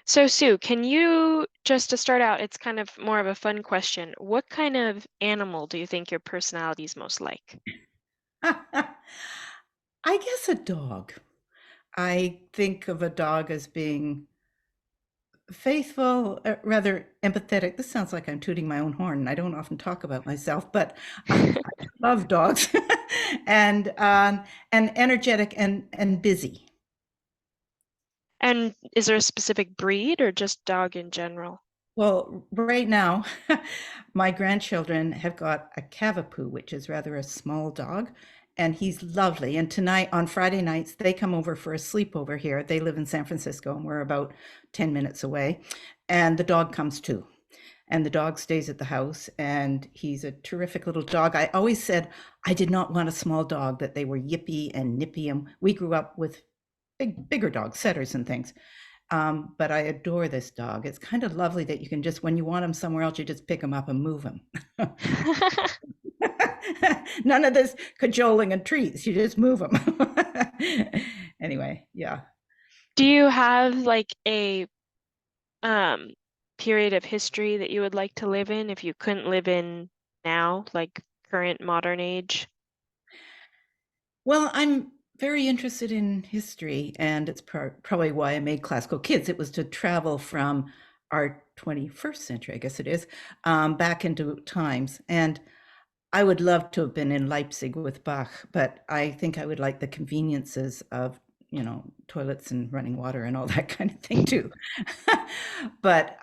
So, Sue, can you, just to start out, it's kind of more of a fun question. What kind of animal do you think your personality is most like? I guess a dog. I think of a dog as being faithful, rather empathetic. This sounds like I'm tooting my own horn. I don't often talk about myself, but I love dogs and energetic and busy. And is there a specific breed or just dog in general? Well, right now, my grandchildren have got a Cavapoo, which is rather a small dog, and he's lovely. And tonight, on Friday nights, they come over for a sleepover here. They live in San Francisco, and we're about 10 minutes away. And the dog comes too. And the dog stays at the house, and he's a terrific little dog. I always said I did not want a small dog, that they were yippy and nippy. And we grew up with bigger dogs, setters and things. But I adore this dog. It's kind of lovely that you can just, when you want him somewhere else, you just pick him up and move him. None of this cajoling and treats. You just move them. Anyway, yeah. Do you have like a um period of history that you would like to live in if you couldn't live in now, like current modern age? Well, I'm very interested in history, and it's probably why I made Classical Kids. It was to travel from our 21st century, I guess it is, back into times. And I would love to have been in Leipzig with Bach, but I think I would like the conveniences of, toilets and running water and all that kind of thing too. But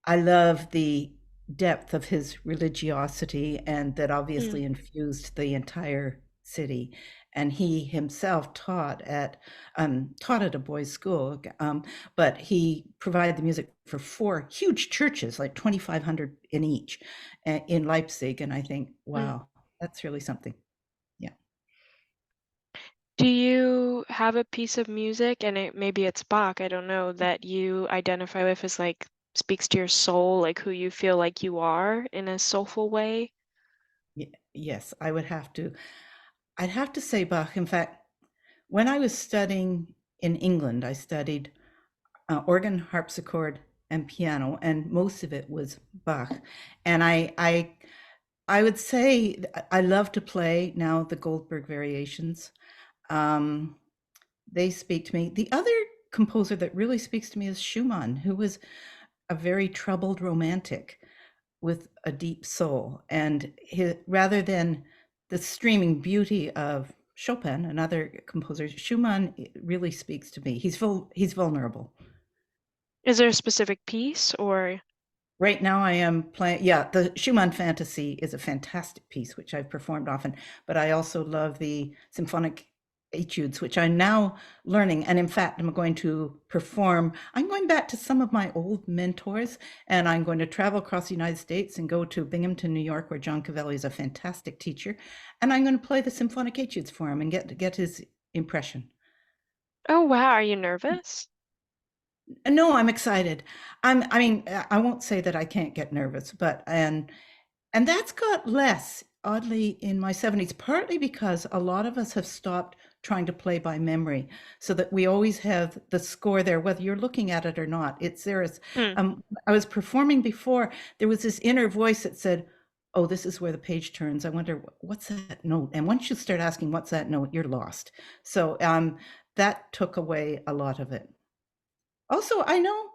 I love the depth of his religiosity, and that Mm. obviously infused the entire city. And he himself taught at a boys' school, but he provided the music for four huge churches, like 2,500 in each, in Leipzig. And I think, Mm. wow, that's really something. Yeah. Do you have a piece of music, and maybe it's Bach, I don't know, that you identify with as like speaks to your soul, like who you feel like you are in a soulful way? Yes, I'd have to say Bach. In fact, when I was studying in England, I studied organ, harpsichord, and piano, and most of it was Bach. And I would say I love to play now the Goldberg variations. Um, they speak to me. The other composer that really speaks to me is Schumann, who was a very troubled romantic with a deep soul. And rather than the streaming beauty of Chopin and other composers, Schumann really speaks to me. He's vulnerable. Is there a specific piece or Right now I am playing, yeah, the Schumann Fantasy is a fantastic piece, which I've performed often, but I also love the symphonic etudes, which I'm now learning. And in fact, I'm going back to some of my old mentors, and I'm going to travel across the United States and go to Binghamton, New York, where John Cavelli is a fantastic teacher. And I'm going to play the symphonic etudes for him and get his impression. oh wow, are you nervous? No, I'm excited. I won't say that I can't get nervous, but and that's got less, oddly, in my 70s, partly because a lot of us have stopped trying to play by memory, so that we always have the score there, whether you're looking at it or not. It's there. Hmm. I was performing before, there was this inner voice that said, "Oh, this is where the page turns. I wonder what's that note." And once you start asking what's that note, you're lost. So that took away a lot of it. Also, I know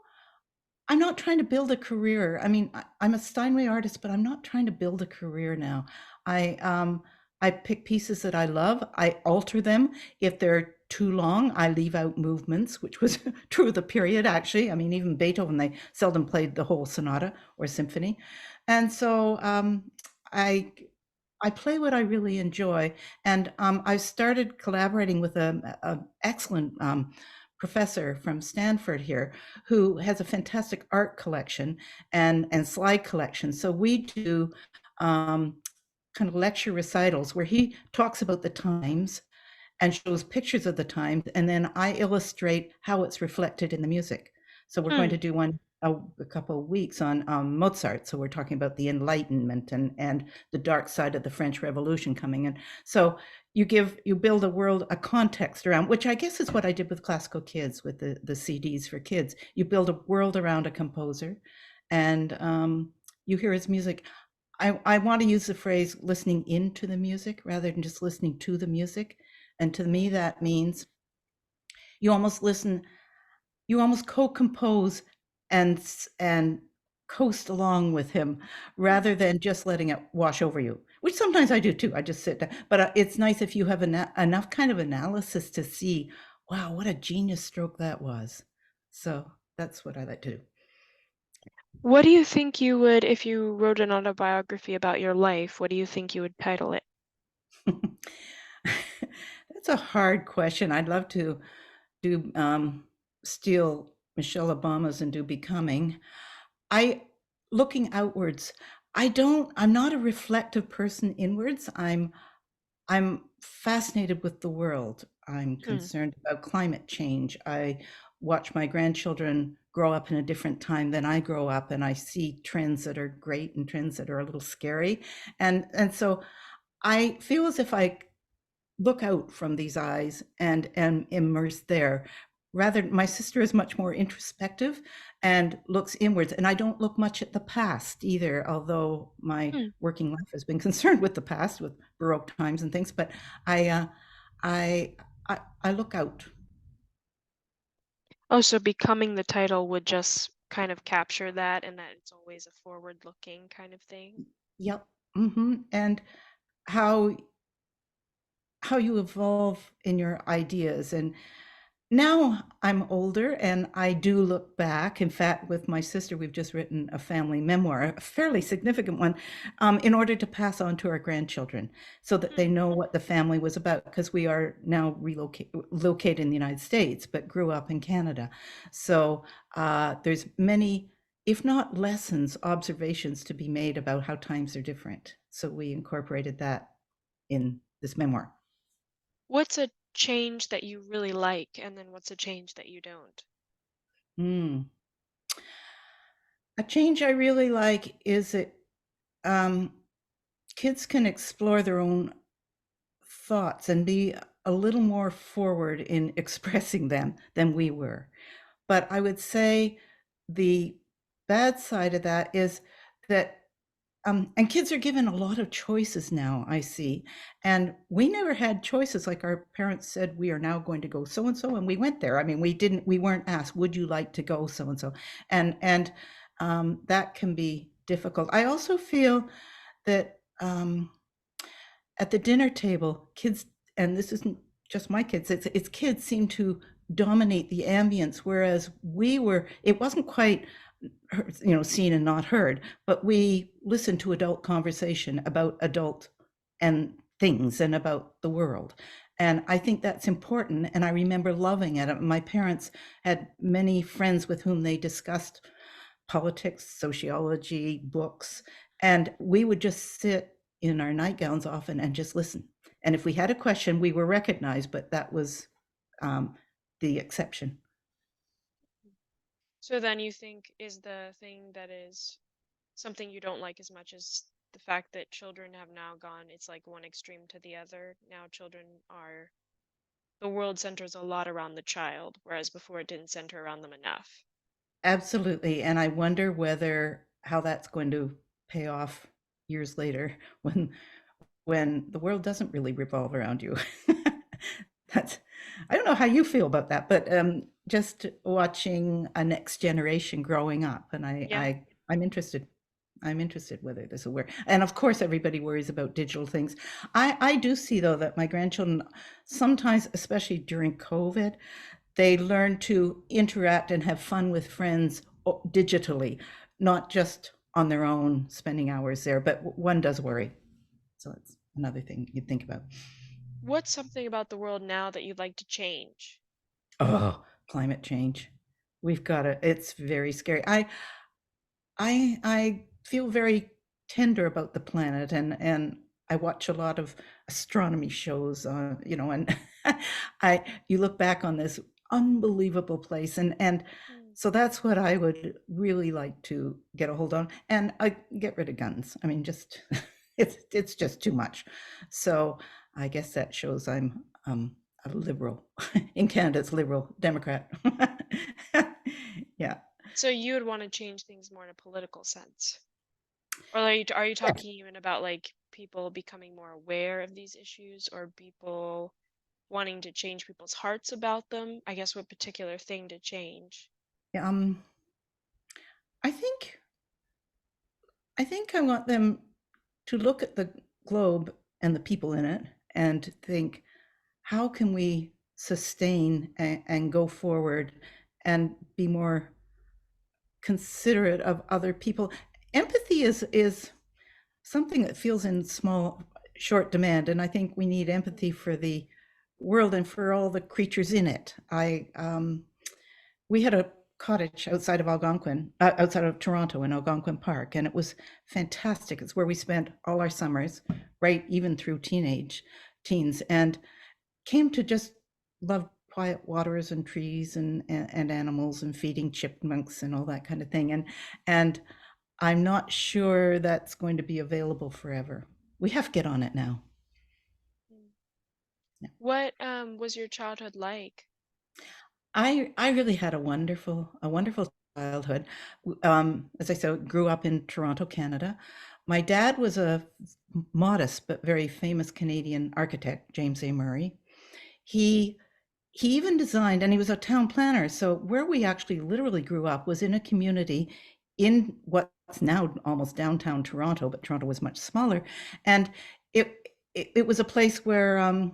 I'm not trying to build a career. I mean, I'm a Steinway artist, but I'm not trying to build a career now. I pick pieces that I love. I alter them. If they're too long, I leave out movements, which was true of the period, actually. I mean, even Beethoven, they seldom played the whole sonata or symphony. And so I I play what I really enjoy, and I started collaborating with a excellent professor from Stanford here, who has a fantastic art collection and slide collection. So we do kind of lecture recitals where he talks about the times and shows pictures of the times, and then I illustrate how it's reflected in the music. So we're going Hmm. to do one. a couple of weeks on Mozart. So we're talking about the Enlightenment and the dark side of the French Revolution coming in. So you build a world, a context around, which I guess is what I did with classical kids, with the CDs for kids. You build a world around a composer, and you hear his music. I want to use the phrase listening into the music rather than just listening to the music. And to me, that means you almost listen, you almost co-compose and coast along with him Mm. rather than just letting it wash over you, which sometimes I do too. I just sit down. But it's nice if you have enough kind of analysis to see, wow, what a genius stroke that was. So that's what I like to What do you think you would, if you wrote an autobiography about your life, what do you think you would title it? do. That's a hard question. I'd love to do steal Michelle Obama's and do Becoming. I looking outwards. I'm not a reflective person inwards. I'm fascinated with the world. I'm Hmm. concerned about climate change. I watch my grandchildren grow up in a different time than I grow up, and I see trends that are great and trends that are a little scary. And so I feel as if I look out from these eyes and immerse there. Rather, my sister is much more introspective and looks inwards, and I don't look much at the past either, although my Hmm. working life has been concerned with the past, with Baroque times and things. But I, I, I look out. Oh, so becoming the title would just kind of capture that and that it's always a forward-looking kind of thing. Yep. And how how you evolve in your ideas. And now I'm older and I do look back. In fact, with my sister, we've just written a family memoir, a fairly significant one, in order to pass on to our grandchildren so that they Hmm. know what the family was about, because we are now located in the United States, but grew up in Canada. So there's many, if not lessons, observations to be made about how times are different. So we incorporated that in this memoir. What's a change that you really like, and then what's a change that you don't? Mm. A change I really like is that um, kids can explore their own thoughts and be a little more forward in expressing them than we were. But I would say the bad side of that is that and kids are given a lot of choices now, I see. And we never had choices. Like our parents said, we are now going to go so and so, and we went there. I mean, we weren't asked, would you like to go so and so? And that can be difficult. I also feel that at the dinner table, kids, and this isn't just my kids, it's kids seem to dominate the ambience, whereas it wasn't quite seen and not heard, but we listened to adult conversation about adult and things and about the world. And I think that's important. And I remember loving it. My parents had many friends with whom they discussed politics, sociology, books, and we would just sit in our nightgowns often and just listen. And if we had a question, we were recognized, but that was um, the exception. So then you think is the thing that is something you don't like as much as the fact that children have now gone, it's like one extreme to the other. Now children are, the world centers a lot around the child, whereas before it didn't center around them enough. Absolutely. And I wonder whether how that's going to pay off years later when the world doesn't really revolve around you. That's I don't know how you feel about that, but just watching a next generation growing up, and Yeah. I'm interested. I'm interested whether this will work. And of course, everybody worries about digital things. I do see though that my grandchildren sometimes, especially during COVID, they learn to interact and have fun with friends digitally, not just on their own, spending hours there. But one does worry. So that's another thing you'd think about. What's something about the world now that you'd like to change? Oh, climate change. We've got to, it's very scary. I feel very tender about the planet, and I watch a lot of astronomy shows, and you look back on this unbelievable place, and So that's what I would really like to get a hold on, and I get rid of guns. I mean, just it's just too much. So I guess that shows I'm a liberal. In Canada, it's liberal Democrat. Yeah. So you would want to change things more in a political sense. Or are you Yes. talking even about like people becoming more aware of these issues or people wanting to change people's hearts about them? I guess what particular thing to change? Yeah, I think I want them to look at the globe and the people in it and think, how can we sustain and go forward and be more considerate of other people? Empathy is something that feels in small, short demand, and I think we need Mm. empathy for the world and for all the creatures in it. We had a cottage outside of Algonquin, outside of Toronto in Algonquin Park, and it was fantastic. It's where we spent all our summers, right, even through teens, and came to just love quiet waters and trees and animals and feeding chipmunks and all that kind of thing. And I'm not sure that's going to be available forever. We have to get on it now. Mm. Yeah. What was your childhood like? I really had a wonderful childhood. As I said, grew up in Toronto, Canada. My dad was a modest but very famous Canadian architect, James A. Murray. He he even designed, and he was a town planner. So where we actually literally grew up was in a community in what's now almost downtown Toronto, but Toronto was much smaller, and it was a place where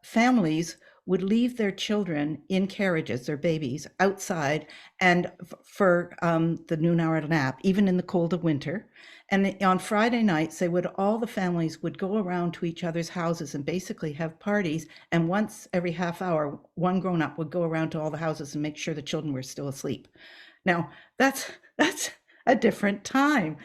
families would leave their children in carriages, their babies, outside, and for the noon hour nap, even in the cold of winter. And on Friday nights, they would all the families would go around to each other's houses and basically have parties. And once every half hour, one grown up would go around to all the houses and make sure the children were still asleep. Now, that's a different time.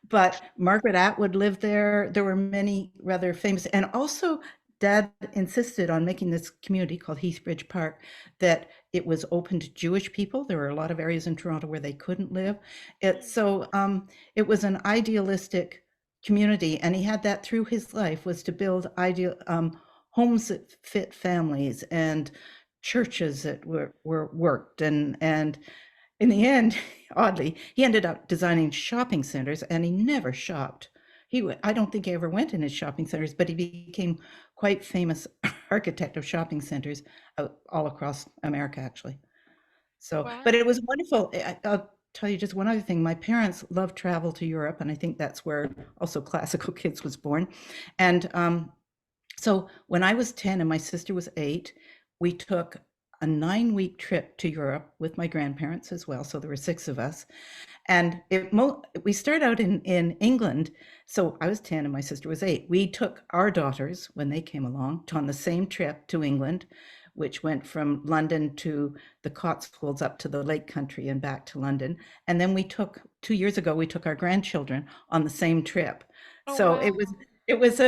But Margaret Atwood lived there. There were many rather famous, and also Dad insisted on making this community called Heathbridge Park that it was open to Jewish people. There were a lot of areas in Toronto where they couldn't live. It Mm. so it was an idealistic community, and he had that through his life was to build ideal homes that fit families and churches that were worked and in the end, oddly, he ended up designing shopping centers and he never shopped. I don't think he ever went in his shopping centers, but he became quite famous architect of shopping centers all across America, actually. So, but it Wow. was wonderful. I'll tell you just one other thing. My parents loved travel to Europe, and I think that's where also Classical Kids was born. And so when I was 10 and my sister was 8, we took a 9-week trip to Europe with my grandparents as well. So there were 6 of us. And we started out in England. So I was 10 and my sister was 8. We took our daughters when they came along on the same trip to England, which went from London to the Cotswolds up to the Lake Country and back to London. And then 2 years ago, we took our grandchildren on the same trip. Oh, So wow. it was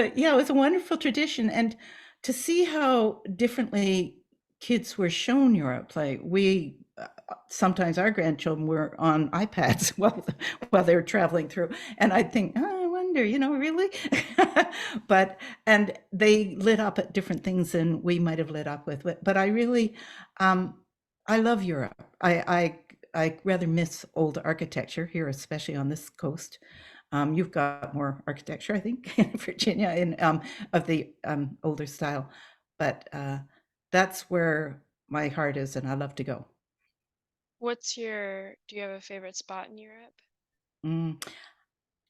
a wonderful tradition. And to see how differently kids were shown Europe, like sometimes our grandchildren were on iPads while they were traveling through, and I'd think, oh, I wonder, really. But and they lit up at different things than we might have lit up with. But um, I love Europe. I rather miss old architecture here, especially on this coast. You've got more architecture, I think, in Virginia, in of the older style, but that's where my heart is, and I love to go. Do you have a favorite spot in Europe? Mm,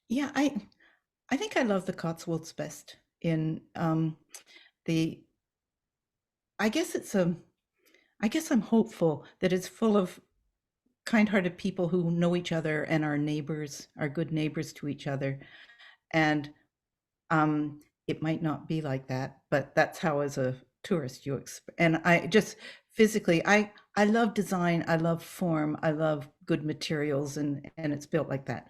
yeah, I think I love the Cotswolds best. In the I guess I guess I'm hopeful that it's full of kind-hearted people who know each other and are neighbors, are good neighbors to each other. And it might not be like that, but that's how, as a tourist, and I just physically, I love design, I love form, I love good materials, and it's built like that.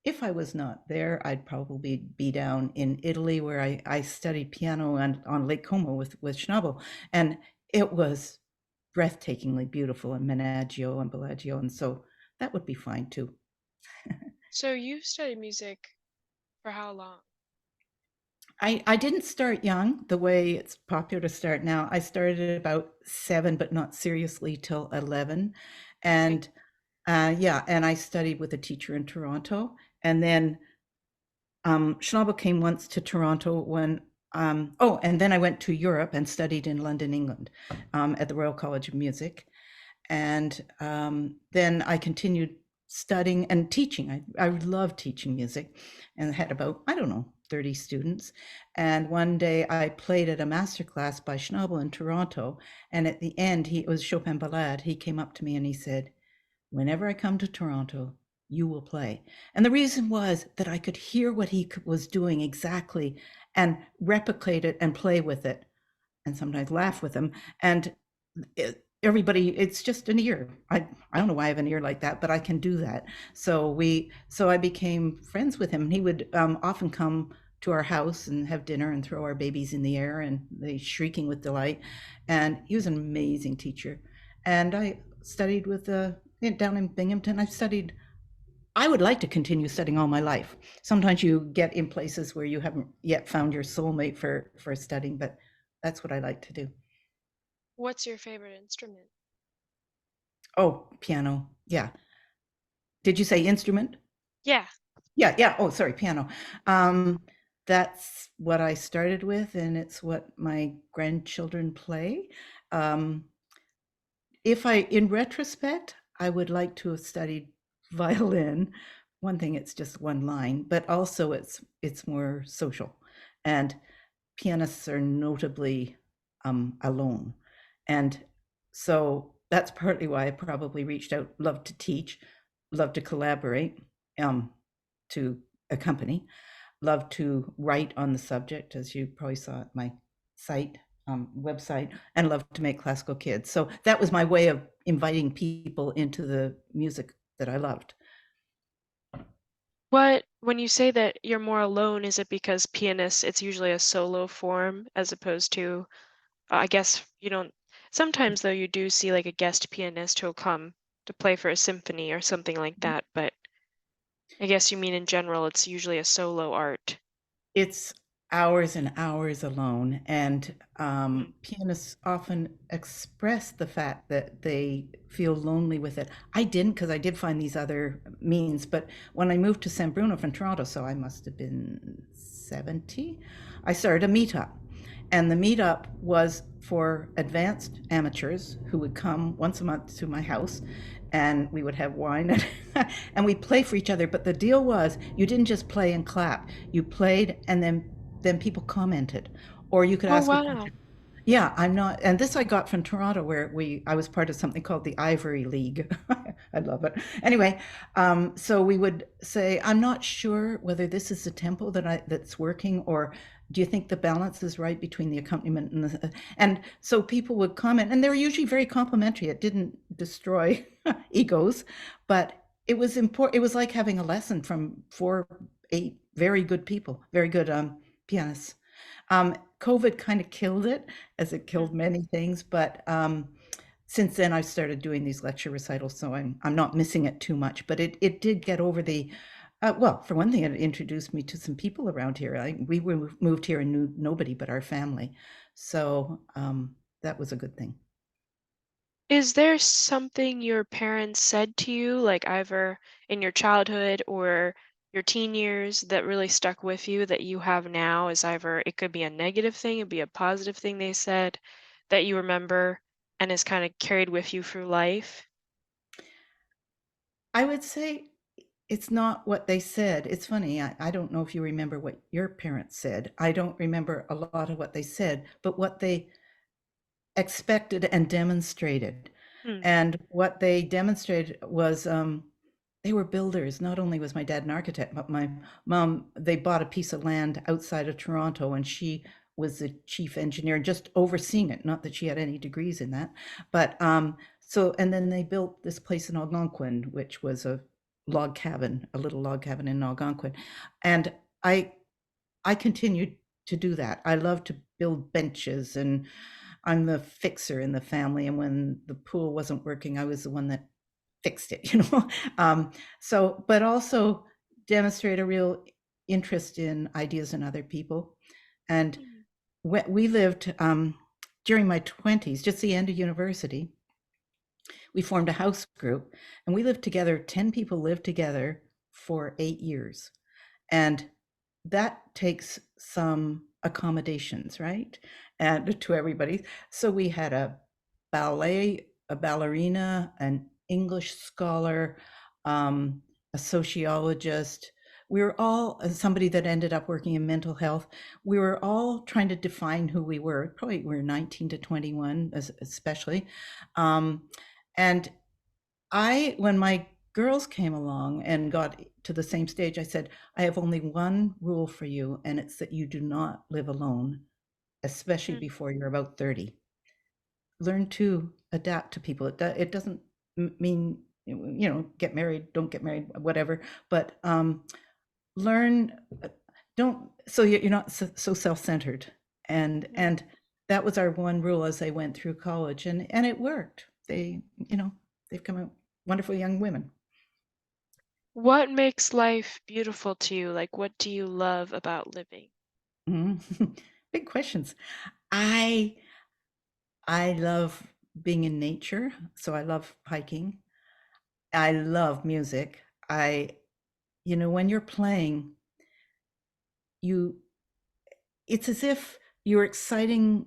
If I was not there, I'd probably be down in Italy where I studied piano and on Lake Como with Schnabel. And it was breathtakingly beautiful, and Menagio and Bellagio, and so that would be fine too. So you studied music for how long? I didn't start young the way it's popular to start now. I started at about 7, but not seriously till 11, Okay. and, yeah, and I studied with a teacher in Toronto, and then, Schnabel came once to Toronto when, oh, and then I went to Europe and studied in London, England, at the Royal College of Music. And then I continued studying and teaching. I love teaching music and had about, I don't know, 30 students. And one day I played at a master class by Schnabel in Toronto. And at the end, it was Chopin Ballade. He came up to me and he said, whenever I come to Toronto, you will play. And the reason was that I could hear what he was doing exactly and replicate it and play with it and sometimes laugh with him. And everybody, it's just an ear. I don't know why I have an ear like that, but I can do that. So I became friends with him. He would often come to our house and have dinner and throw our babies in the air and they shrieking with delight. And he was an amazing teacher. And I studied with down in Binghamton. I would like to continue studying all my life. Sometimes you get in places where you haven't yet found your soulmate for studying, but that's what I like to do. What's your favorite instrument? Oh, piano. Yeah. Did you say instrument? Yeah. Yeah, yeah. Oh, sorry, piano. Um, that's what I started with, and it's what my grandchildren play. Um, in retrospect, I would like to have studied violin. One thing, it's just one line, but also it's more social, and pianists are notably alone, and so that's partly why I probably reached out. Love to teach, love to collaborate, um, to accompany, love to write on the subject, as you probably saw at my site, website, and love to make classical kids. So that was my way of inviting people into the music that I loved. When you say that you're more alone, is it because pianists, it's usually a solo form as opposed to, I guess you don't, sometimes though you do see like a guest pianist who'll come to play for a symphony or something like that, but I guess you mean in general it's usually a solo art. It's hours and hours alone, and Mm. pianists often express the fact that they feel lonely with it. I didn't, because I did find these other means, but when I moved to San Bruno from Toronto, so I must have been 70, I started a meetup. And the meetup was for advanced amateurs who would come once a month to my house and we would have wine and we'd play for each other. But the deal was you didn't just play and clap. You played and then people commented. Or you could Oh ask a wow. question. Yeah, I'm not, and this I got from Toronto where I was part of something called the Ivory League. I love it. Anyway, so we would say, I'm not sure whether this is the tempo that's working, or do you think the balance is right between the accompaniment and so people would comment, and they were usually very complimentary. It didn't destroy egos, but it was important. It was like having a lesson from 8 very good people, very good pianists. COVID kind of killed it, as it Mm. killed many things, but since then I've started doing these lecture recitals, so I'm not missing it too much. But it did get over the well, for one thing, it introduced me to some people around here. We were moved here and knew nobody but our family, so that was a good thing. Is there something your parents said to you, like either in your childhood or your teen years, that really stuck with you that you have now? Is either it could be a negative thing, it'd be a positive thing they said that you remember and is kind of carried with you through life? I would say it's not what they said. It's funny. I don't know if you remember what your parents said. I don't remember a lot of what they said, but what they expected and demonstrated. Hmm. And what they demonstrated was they were builders. Not only was my dad an architect, but my mom, they bought a piece of land outside of Toronto and she was the chief engineer, just overseeing it. Not that she had any degrees in that, but so, and then they built this place in Algonquin, which was a log cabin, a little log cabin in Algonquin. And I, I continued to do that. I love to build benches and I'm the fixer in the family, and when the pool wasn't working, I was the one that fixed it, you know? Um, so, but also demonstrate a real interest in ideas in other people. And Mm, we lived during my 20s, just the end of university, we formed a house group and we lived together. 10 people lived together for 8 years. And that takes some accommodations, right? And to everybody. So we had a ballet, a ballerina, an English scholar, a sociologist. We were all somebody that ended up working in mental health. We were all trying to define who we were. Probably we were 19 to 21, especially. Um, and when my girls came along and got to the same stage, I said, I have only one rule for you, and it's that you do not live alone, especially mm. before you're about 30. Learn to adapt to people. It doesn't mean, get married, don't get married, whatever, but learn, don't, so you're not so self-centered. Mm. And that was our one rule as they went through college, and it worked. They've come out wonderful young women. What makes life beautiful to you? Like, what do you love about living? Mhm. Big questions. I I love being in nature, so I love hiking. I love music. When you're playing, you it's as if you're exciting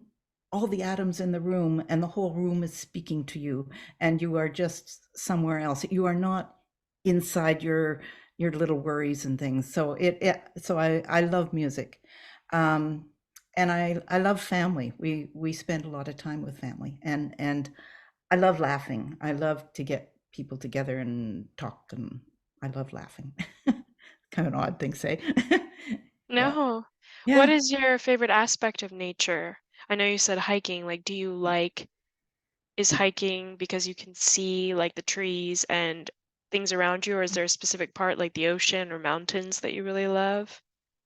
all the atoms in the room and the whole room is speaking to you and you are just somewhere else. You are not inside your little worries and things. So I love music. Um and I love family. We spend a lot of time with family, and I love laughing. I love to get people together and talk, and I love laughing. Kind of an odd thing to say. Yeah. No. What Yeah. is your favorite aspect of nature? I know you said hiking. Like, is hiking because you can see like the trees and things around you, or is there a specific part like the ocean or mountains that you really love?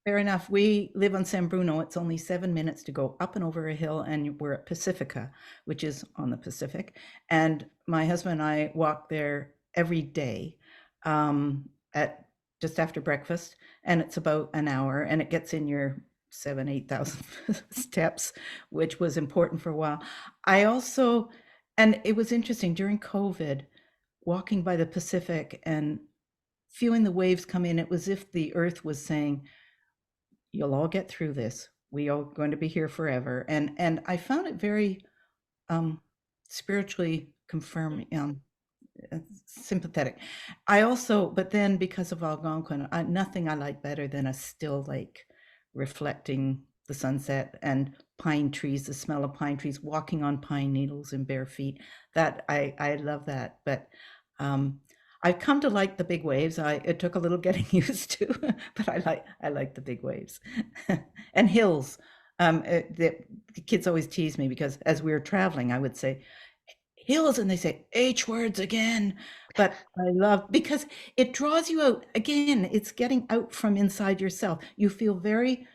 Fair enough. We live on San Bruno. It's only 7 minutes to go up and over a hill, and we're at Pacifica, which is on the Pacific. And my husband and I walk there every day at just after breakfast, and it's about an hour, and it gets in your 8,000 steps, which was important for a while. I also, and it was interesting during COVID, walking by the Pacific and feeling the waves come in. It was as if the earth was saying, you'll all get through this. We are going to be here forever. And I found it very um, spiritually confirming, sympathetic. I also, but then because of Algonquin, nothing I like better than a still lake reflecting the sunset and pine trees, the smell of pine trees, walking on pine needles in bare feet. That I love that. But um, I've come to like the big waves. It took a little getting used to, but I like the big waves and hills. The kids always tease me because as we were traveling, I would say, hills, and they say H words again. But I love, because it draws you out again. It's getting out from inside yourself. You feel very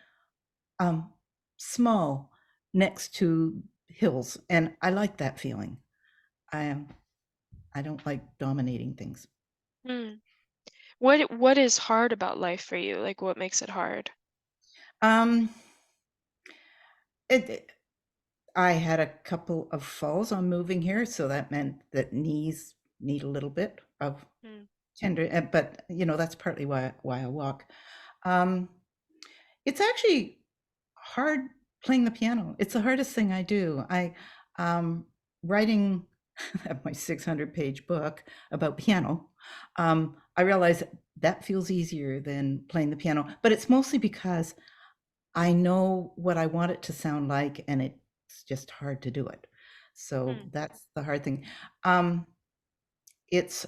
um small next to hills, and I like that feeling. I don't like dominating things. Mm. What is hard about life for you? Like, what makes it hard? um it, I had a couple of falls on moving here, so that meant that knees need a little bit of Mm, tender, but that's partly why I walk. um It's actually hard playing the piano. It's the hardest thing I do. Um, writing my 600-page book about piano, I realize that feels easier than playing the piano, but it's mostly because I know what I want it to sound like, and it's just hard to do it. So mm, that's the hard thing. Um, it's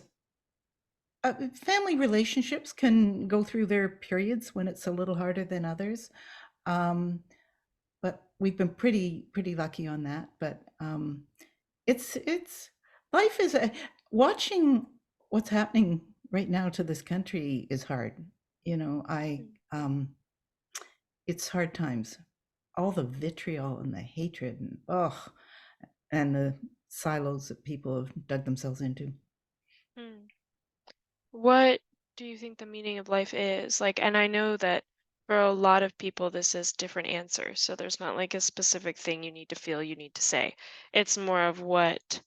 family relationships can go through their periods when it's a little harder than others. Um, but we've been pretty lucky on that. But it's life is watching what's happening right now to this country is hard. I mm. It's hard times. All the vitriol and the hatred, and oh. and the silos that people have dug themselves into. Hmm. What do you think the meaning of life is? Like, and I know that for a lot of people, this is different answers. So there's not like a specific thing you need to feel, you need to say. It's more of what,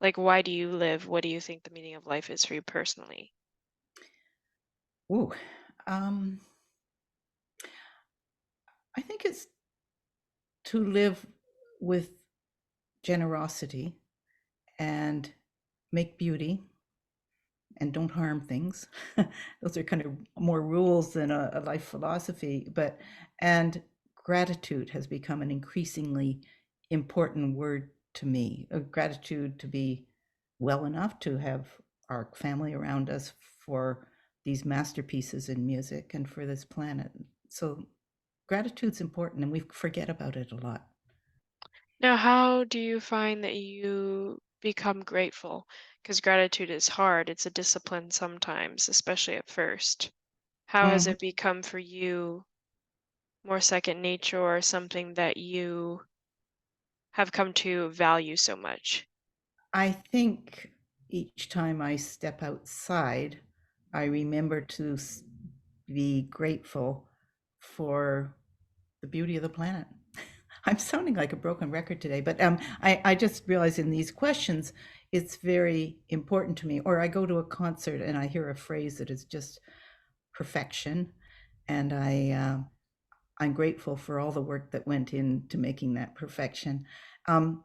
like, why do you live? What do you think the meaning of life is for you personally? Ooh, um, I think it's to live with generosity and make beauty and don't harm things. Those are kind of more rules than a life philosophy, but and gratitude has become an increasingly important word to me. Gratitude to be well enough to have our family around us for these masterpieces in music and for this planet. So gratitude's important and we forget about it a lot. Now, how do you find that you become grateful? Because gratitude is hard, it's a discipline sometimes, especially at first. How has Mhm. it become for you more second nature or something that you have come to value so much? I think each time I step outside, I remember to be grateful for the beauty of the planet. I'm sounding like a broken record today, but I just realize in these questions, it's very important to me. Or I go to a concert and I hear a phrase that is just perfection, and I'm grateful for all the work that went into making that perfection. Um,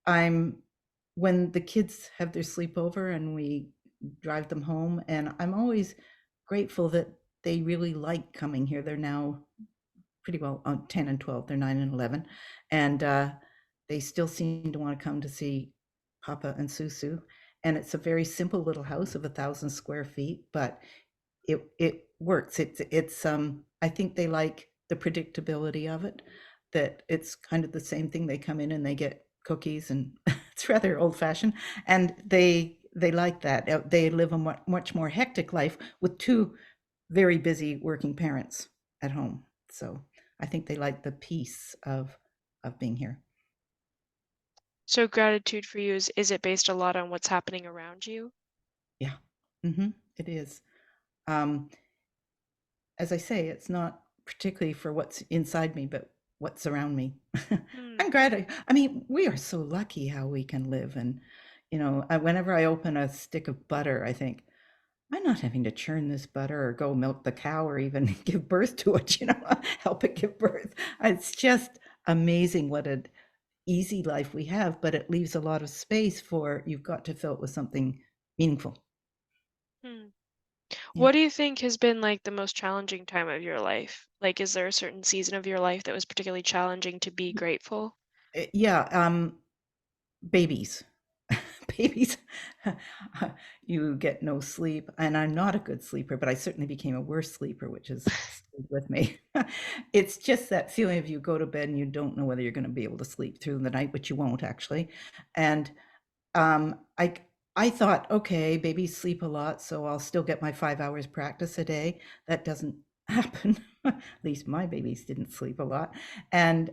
I'm when the kids have their sleepover and we drive them home, and I'm always grateful that they really like coming here. They're now pretty well 10 and 12, they're 9 and 11. And they still seem to want to come to see Papa and Susu. And it's a very simple little house of 1,000 square feet, but it works. I think they like the predictability of it, that it's kind of the same thing. They come in and they get cookies and it's rather old fashioned. And they like that. They live a much more hectic life with two very busy working parents at home. So I think they like the peace of being here. So gratitude for you is it based a lot on what's happening around you? Yeah. It is. Um, as I say, it's not particularly for what's inside me, but what's around me. Hmm. I'm glad. I mean, we are so lucky how we can live. And, whenever I open a stick of butter, I think, I'm not having to churn this butter or go milk the cow or even give birth to it, help it give birth. It's just amazing what an easy life we have, but it leaves a lot of space for you've got to fill it with something meaningful. Hmm. Yeah. What do you think has been like the most challenging time of your life? Like, is there a certain season of your life that was particularly challenging to be grateful? Yeah. Babies. Babies, you get no sleep, and I'm not a good sleeper, but I certainly became a worse sleeper, which has stayed with me. It's just that feeling of you go to bed and you don't know whether you're gonna be able to sleep through the night, but you won't actually, and, um, I I thought, "Okay, babies sleep a lot, so I'll still get my 5 hours practice a day." That doesn't happen. At least my babies didn't sleep a lot, and,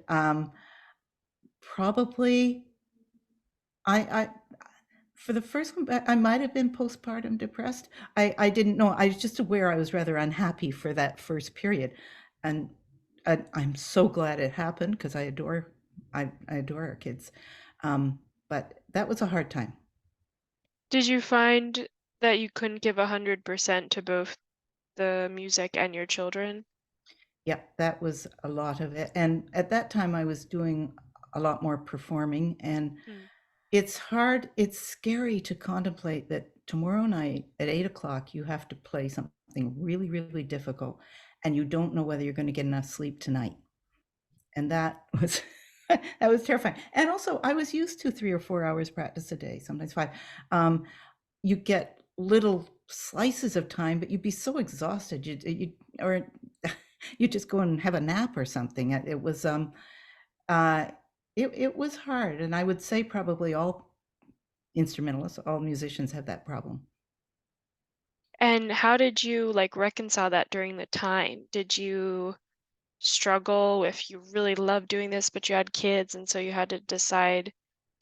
probably I for the first one, I might have been postpartum depressed. I didn't know. I was just aware I was rather unhappy for that first period, and I'm so glad it happened because I adore our kids, but that was a hard time. Did you find that you couldn't give 100% to both the music and your children? Yeah, that was a lot of it, and at that time, I was doing a lot more performing, and Hmm. it's hard, it's scary to contemplate that tomorrow night at 8 o'clock you have to play something really, really difficult, and you don't know whether you're gonna get enough sleep tonight, and that was that was terrifying, and also, I was used to 3 or 4 hours practice a day, sometimes 5. Um, you get little slices of time, but you'd be so exhausted, you or you just go and have a nap or something. Uh, it was hard, and I would say probably all instrumentalists, all musicians have that problem. And how did you like reconcile that during the time? Did you struggle if you really loved doing this, but you had kids, and so you had to decide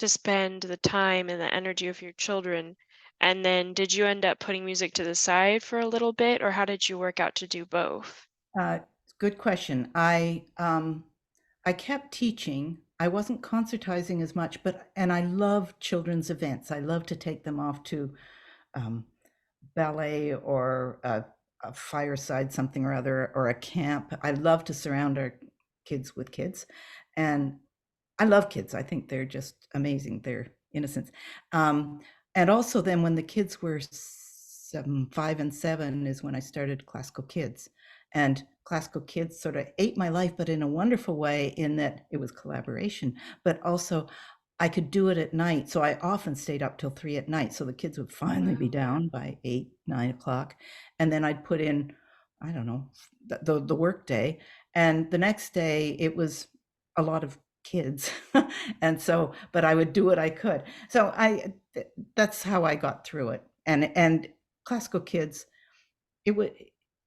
to spend the time and the energy of your children. And then did you end up putting music to the side for a little bit, or how did you work out to do both? Uh, Good question. I kept teaching. I wasn't concertizing as much, but and I love children's events. I love to take them off to um, ballet or a fireside something or other or a camp. I love to surround our kids with kids, and I love kids. I think they're just amazing. They're innocents. Um, and also, then when the kids were 5 and 7 is when I started classical kids. And classical kids sort of ate my life, but in a wonderful way, in that it was collaboration, but also I could do it at night. So I often stayed up till 3 at night. So the kids would finally be Wow. down by 8, 9 o'clock. And then I'd put in, I don't know, the work day. And the next day it was a lot of kids. And so, but I would do what I could. So that's how I got through it. And classical kids, it was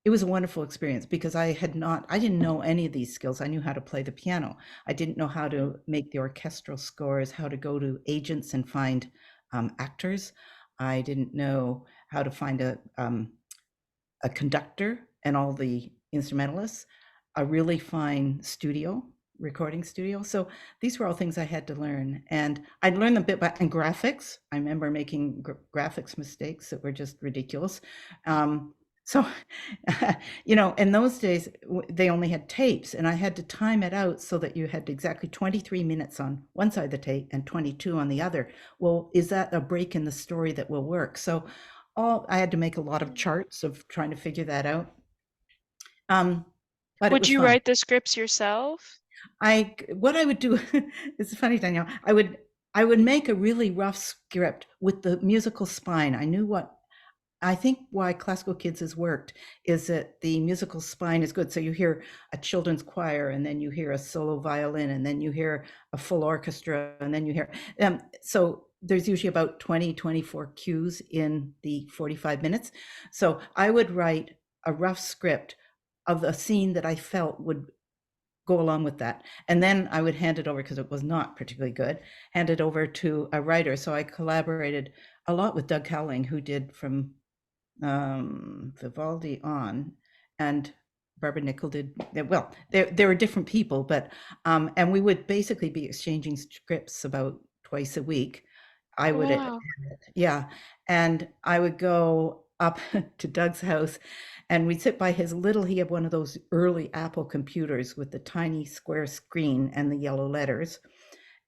it was a wonderful experience because I didn't know any of these skills. I knew how to play the piano. I didn't know how to make the orchestral scores, how to go to agents and find actors. I didn't know how to find a conductor and all the instrumentalists, a really fine studio, recording studio. So these were all things I had to learn. And I'd learned them a bit by and graphics. I remember making graphics mistakes that were just ridiculous. So, in those days, they only had tapes, and I had to time it out so that you had exactly 23 minutes on one side of the tape and 22 on the other. Well, is that a break in the story that will work? So all I had to make a lot of Mm. charts of trying to figure that out. Um, but it Would was you fun. write the scripts yourself? What I would do, it's funny, Danielle. I would make a really rough script with the musical spine. I think why classical kids has worked is that the musical spine is good. So you hear a children's choir, and then you hear a solo violin, and then you hear a full orchestra, and then you hear. So there's usually about 20, 24 cues in the 45 minutes. So I would write a rough script of a scene that I felt would go along with that. And then I would hand it over because it was not particularly good, hand it over to a writer. So I collaborated a lot with Doug Howling, who did from Vivaldi on, and Barbara Nickel did. Well, there were different people, but and we would basically be exchanging scripts about twice a week. I Oh, would, wow. yeah, and I would go up to Doug's house, and we'd sit by his little. He had one of those early Apple computers with the tiny square screen and the yellow letters,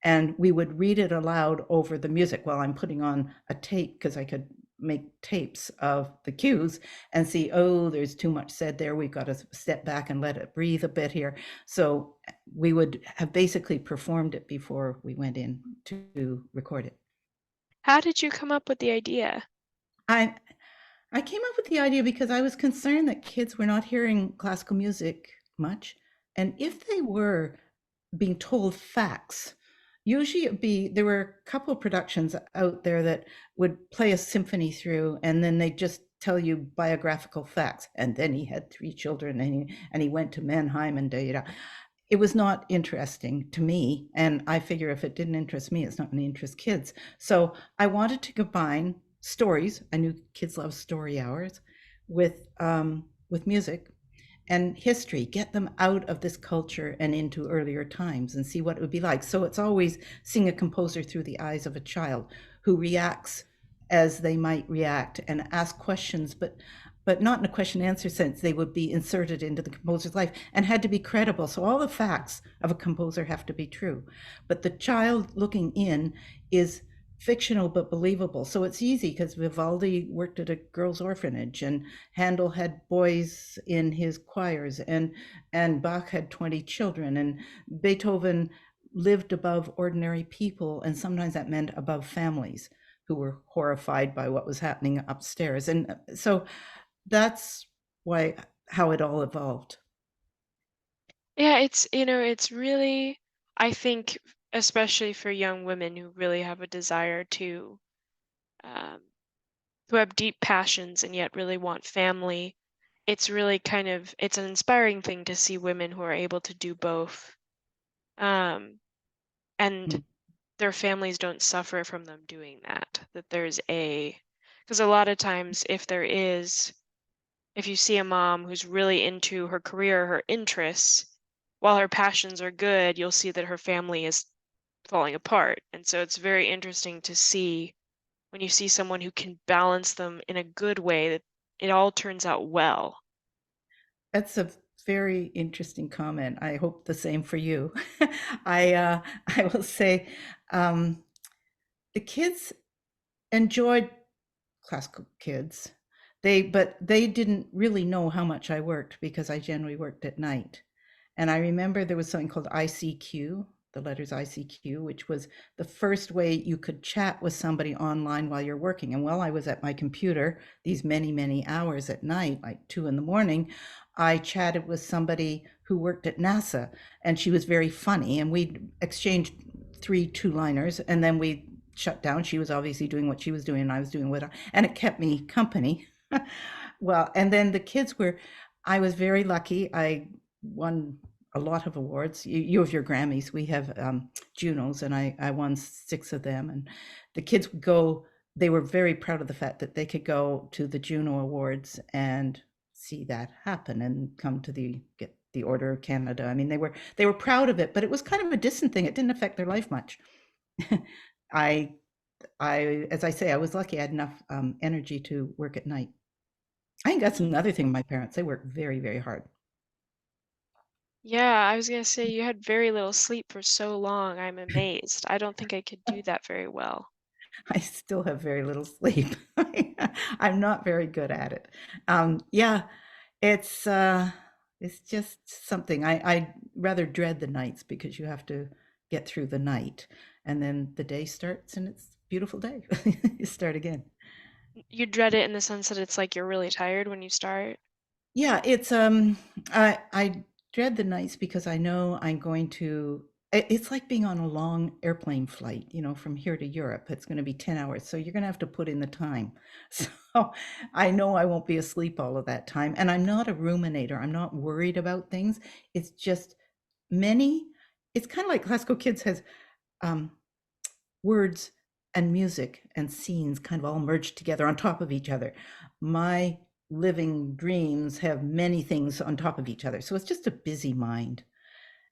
and we would read it aloud over the music while I'm putting on a tape because I could make tapes of the cues and see, oh, there's too much said there. We've got to step back and let it breathe a bit here. So we would have basically performed it before we went in to record it. How did you come up with the idea? I I came up with the idea because I was concerned that kids were not hearing classical music much, and if they were, being told facts. Usually it'd be there were a couple of productions out there that would play a symphony through, and then they just tell you biographical facts. And then he had 3 children, and he went to Mannheim and da da. It was not interesting to me, and I figure if it didn't interest me, it's not going to interest kids. So I wanted to combine stories. I knew kids love story hours with music and history, get them out of this culture and into earlier times and see what it would be like. So it's always seeing a composer through the eyes of a child who reacts as they might react and ask questions, but not in a question answer sense. They would be inserted into the composer's life and had to be credible. So all the facts of a composer have to be true. But the child looking in is fictional but believable. So it's easy because Vivaldi worked at a girls' orphanage, and Handel had boys in his choirs, and Bach had 20 children, and Beethoven lived above ordinary people, and sometimes that meant above families who were horrified by what was happening upstairs. And so that's why how it all evolved. Yeah, it's really, I think, especially for young women who really have a desire um, who have deep passions and yet really want family. It's really it's an inspiring thing to see women who are able to do both. Um, and Mm. their families don't suffer from them doing that. That there's a, because a lot of times if you see a mom who's really into her career, her interests, while her passions are good, you'll see that her family is falling apart. And so it's very interesting to see when you see someone who can balance them in a good way that it all turns out well. That's a very interesting comment. I hope the same for you. I I will say um, the kids enjoyed classical kids. They didn't really know how much I worked because I generally worked at night. And I remember there was something called ICQ, the letters ICQ, which was the first way you could chat with somebody online while you're working. And while I was at my computer, these many, many hours at night, like 2 in the morning, I chatted with somebody who worked at NASA, and she was very funny. And we exchanged three two-liners, and then we shut down. She was obviously doing what she was doing, and I was doing what and it kept me company. Well, and then the kids were, I was very lucky. I won a lot of awards. You have your Grammys. We have Junos, and I won 6 of them. And the kids would go. They were very proud of the fact that they could go to the Juno Awards and see that happen, and come to get the Order of Canada. I mean, they were proud of it, but it was kind of a distant thing. It didn't affect their life much. I as I say, I was lucky. I had enough energy to work at night. I think that's Mm. another thing. My parents, they work very, very hard. Yeah, I was gonna say you had very little sleep for so long. I'm amazed. I don't think I could do that very well. I still have very little sleep. I'm not very good at it. Yeah, it's uh, it's just something. I rather dread the nights because you have to get through the night, and then the day starts, and it's a beautiful day. You start again. You dread it in the sense that it's like you're really tired when you start. Yeah, I dread the nights because I know I'm going to it's like being on a long airplane flight, from here to Europe. It's going to be 10 hours, so you're going to have to put in the time. So I know I won't be asleep all of that time, and I'm not a ruminator. I'm not worried about things. It's just many it's kind of like classical kids has um words and music and scenes kind of all merged together on top of each other. My living dreams have many things on top of each other. So it's just a busy mind.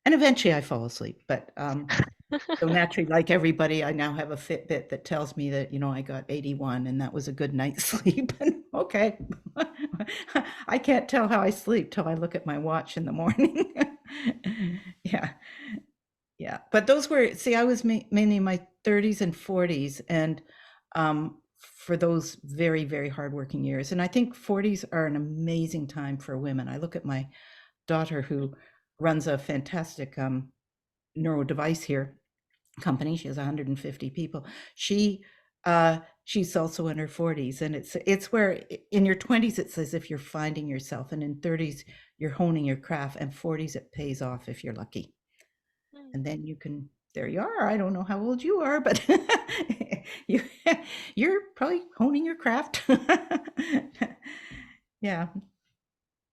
And eventually I fall asleep. But so naturally, like everybody, I now have a Fitbit that tells me that, I got 81 and that was a good night's sleep. And okay, I can't tell how I sleep till I look at my watch in the morning. Yeah. Yeah, but those were see, I was mainly in my 30s and 40s, and for those very, very hardworking years. And I think 40s are an amazing time for women. I look at my daughter who runs a fantastic neuro device here company. She has 150 people. She's also in her 40s, and it's where in your 20s it's as if you're finding yourself, and in 30s you're honing your craft, and 40s it pays off if you're lucky. Mm. And then there you are. I don't know how old you are, but you you're probably honing your craft. Yeah.